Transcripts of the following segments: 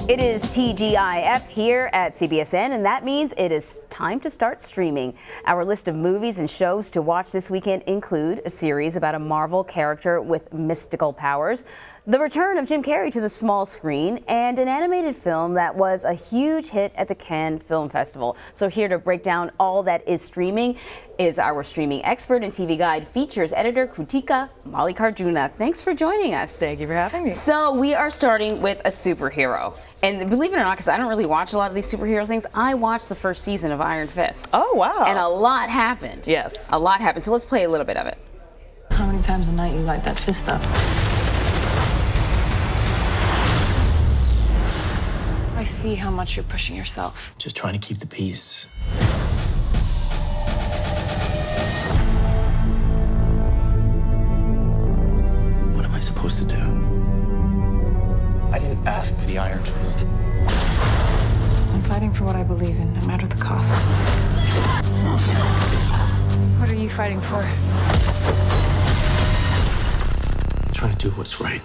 It is TGIF here at CBSN, and that means it is time to start streaming. Our list of movies and shows to watch this weekend include a series about a Marvel character with mystical powers, the return of Jim Carrey to the small screen, and an animated film that was a huge hit at the Cannes Film Festival. So here to break down all that is streaming is our streaming expert and TV Guide features editor, Krutika Mallikarjuna. Thanks for joining us. Thank you for having me. So we are starting with a superhero. And believe it or not, because I don't really watch a lot of these superhero things, I watched the first season of Iron Fist. Oh, wow. And a lot happened. Yes. A lot happened. So let's play a little bit of it. How many times a night you light that fist up? I see how much you're pushing yourself. Just trying to keep the peace. What am I supposed to do? I didn't ask for the Iron Fist. I'm fighting for what I believe in, no matter the cost. What are you fighting for? Trying to do what's right.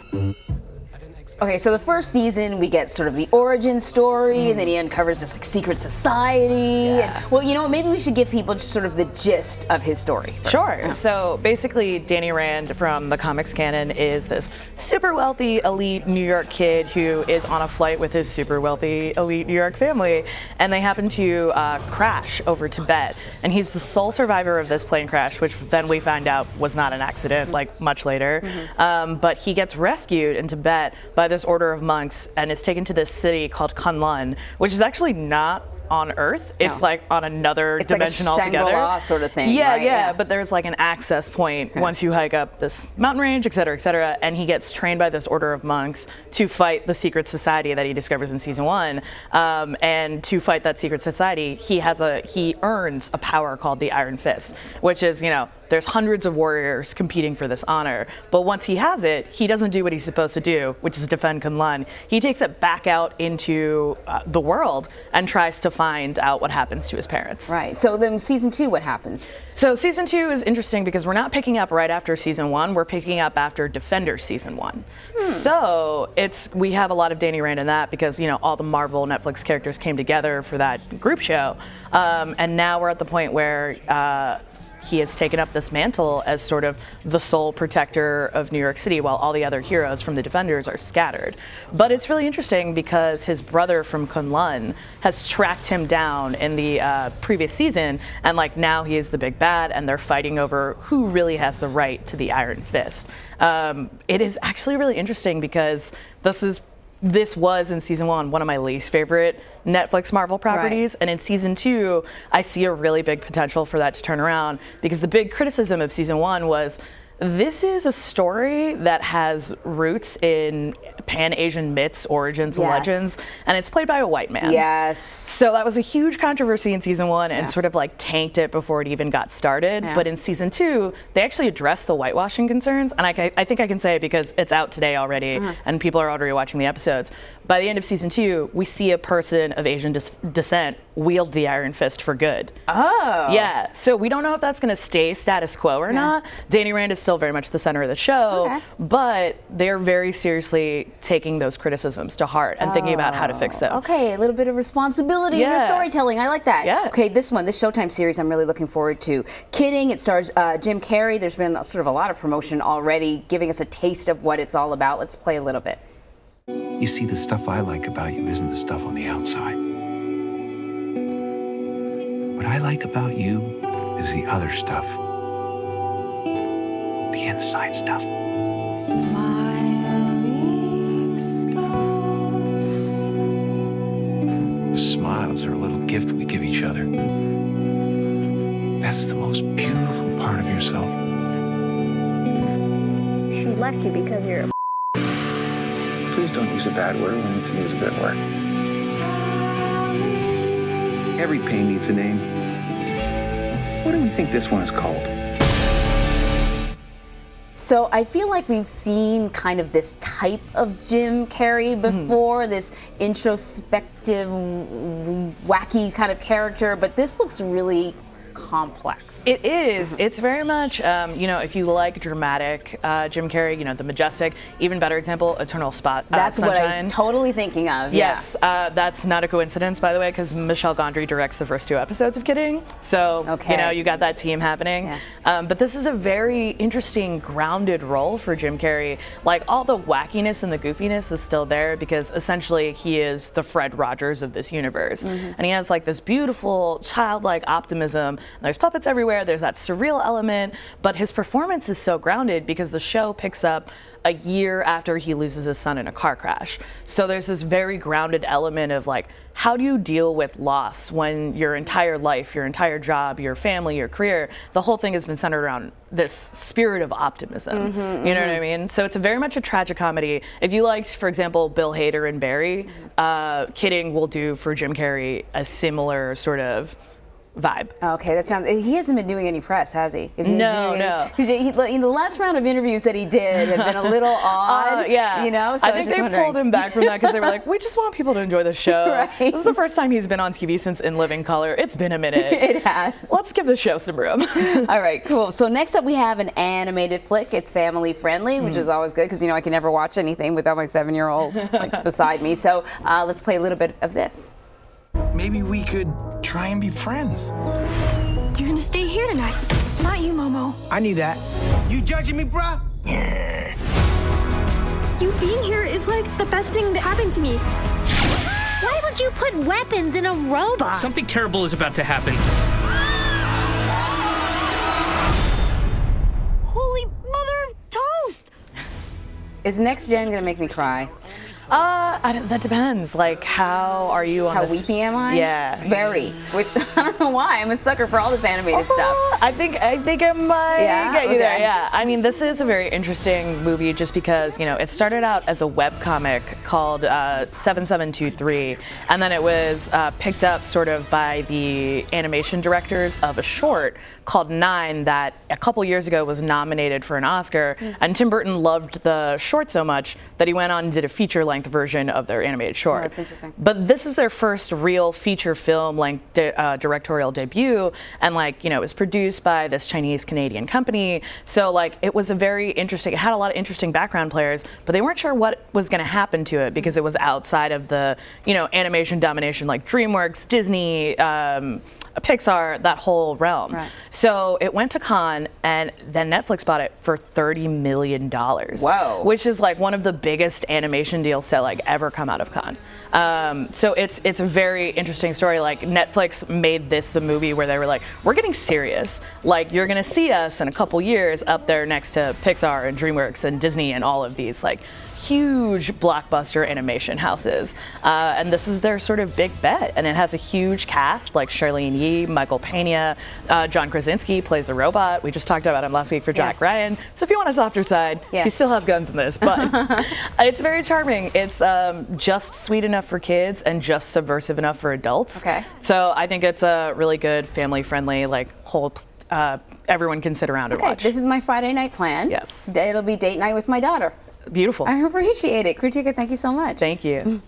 Okay, so the first season, we get sort of the origin story, and then he uncovers this like secret society. Yeah. And, well, you know what? Maybe we should give people just sort of the gist of his story first. Sure. Yeah. So basically, Danny Rand from the comics canon is this super wealthy, elite New York kid who is on a flight with his super wealthy, elite New York family, and they happen to crash over Tibet. And he's the sole survivor of this plane crash, which then we find out was not an accident, like much later. But he gets rescued in Tibet by this order of monks and is taken to this city called Kunlun, which is actually not on Earth. It's like on another dimension like a altogether. Shangri-La sort of thing. Yeah, right? yeah, but there's like an access point once you hike up this mountain range, et cetera, and he gets trained by this order of monks to fight the secret society that he discovers in season 1. And to fight that secret society, he earns a power called the Iron Fist, which is, you know, there's hundreds of warriors competing for this honor, but once he has it, he doesn't do what he's supposed to do, which is defend Kunlun. He takes it back out into the world and tries to find out what happens to his parents. Right. So then season 2, what happens? So season 2 is interesting because we're not picking up right after season 1. We're picking up after Defenders season 1. So we have a lot of Danny Rand in that because, you know, all the Marvel Netflix characters came together for that group show, and now we're at the point where he has taken up this mantle as sort of the sole protector of New York City while all the other heroes from the Defenders are scattered. But it's really interesting because his brother from Kunlun has tracked him down in the previous season, and like now he is the big bad and they're fighting over who really has the right to the Iron Fist. It is actually really interesting because this was in season 1 one of my least favorite Netflix Marvel properties, and in season 2 I see a really big potential for that to turn around because the big criticism of season 1 was this is a story that has roots in Pan-Asian myths, origins, and legends, and it's played by a white man. Yes. So that was a huge controversy in season 1 and sort of like tanked it before it even got started. But in season 2, they actually addressed the whitewashing concerns, and I think I can say it because it's out today already, and people are already watching the episodes. By the end of season 2, we see a person of Asian descent wield the Iron Fist for good. Oh. Yeah. So we don't know if that's going to stay status quo or not. Danny Rand is still very much the center of the show, but they're very seriously taking those criticisms to heart and thinking about how to fix them. Okay, a little bit of responsibility in your storytelling. I like that. Yeah. Okay, this Showtime series I'm really looking forward to. Kidding, it stars Jim Carrey. There's been sort of a lot of promotion already, giving us a taste of what it's all about. Let's play a little bit. You see, the stuff I like about you isn't the stuff on the outside. What I like about you is the other stuff. The inside stuff. Smiling skies. Smiles are a little gift we give each other. That's the most beautiful part of yourself. She left you because you're a Please don't use a bad word when you can use a good word. Every pain needs a name. What do we think this one is called? So I feel like we've seen kind of this type of Jim Carrey before, this introspective, wacky kind of character, but this looks really complex. It is. It's very much, you know, if you like dramatic Jim Carrey, you know, The Majestic, even better example, Eternal That's Sunshine. what I was totally thinking of. Yes, that's not a coincidence, by the way, because Michelle Gondry directs the first 2 episodes of Kidding. So, you know, you got that team happening. Yeah. But this is a very interesting, grounded role for Jim Carrey. Like, all the wackiness and the goofiness is still there because essentially he is the Fred Rogers of this universe. And he has like this beautiful, childlike optimism. There's puppets everywhere, there's that surreal element, but his performance is so grounded because the show picks up a year after he loses his son in a car crash. So there's this very grounded element of like, how do you deal with loss when your entire life, your entire job, your family, your career, the whole thing has been centered around this spirit of optimism. You know what I mean? So it's very much a tragic comedy. If you liked, for example, Bill Hader and Barry, Kidding will do for Jim Carrey a similar sort of vibe. Okay, that sounds. He hasn't been doing any press, has he? No. In the last round of interviews that he did have been a little odd. Yeah, you know. So I think they pulled him back from that because they were like, we just want people to enjoy the show. Right. This is the first time he's been on TV since In Living Color. It's been a minute. It has. Let's give the show some room. All right, cool. So next up we have an animated flick. It's family friendly, which is always good because, you know, I can never watch anything without my 7-year-old like beside me. So let's play a little bit of this. Maybe we could try and be friends. You're gonna stay here tonight. Not you, Momo. I knew that. You judging me, bruh? You being here is like the best thing that happened to me. Why would you put weapons in a robot? Something terrible is about to happen. Holy mother of toast! Is Next Gen gonna make me cry? That depends. Like, how are you on How this? weepy am I? Yeah. Very. I don't know why. I'm a sucker for all this animated stuff. I think it might get you there. Okay. Yeah. I mean, this is a very interesting movie just because, you know, it started out as a webcomic called 7723, and then it was picked up sort of by the animation directors of a short called 9 that a couple years ago was nominated for an Oscar, and Tim Burton loved the short so much that he went on and did a feature-length version of their animated short. Oh, that's interesting. But this is their first real feature film length directorial debut, and like, you know, it was produced by this Chinese Canadian company. So like, it was a very interesting, it had a lot of interesting background players, but they weren't sure what was going to happen to it because it was outside of the, you know, animation domination like DreamWorks, Disney, Pixar, that whole realm. Right. So it went to Cannes, and then Netflix bought it for $30 million. Whoa. Which is like one of the biggest animation deals to like ever come out of Cannes. So it's a very interesting story. Like, Netflix made this the movie where they were like, we're getting serious. Like, you're gonna see us in a couple years up there next to Pixar and DreamWorks and Disney and all of these like huge blockbuster animation houses, and this is their sort of big bet, and it has a huge cast like Charlene Yee, Michael Pena, John Krasinski plays a robot. We just talked about him last week for Jack Ryan. So if you want a softer side, he still has guns in this, but it's very charming. It's just sweet enough for kids and just subversive enough for adults. Okay. So I think it's a really good family-friendly, like, whole everyone can sit around and watch. This is my Friday night plan. Yes. It'll be date night with my daughter. Beautiful. I appreciate it. Krutika, thank you so much. Thank you.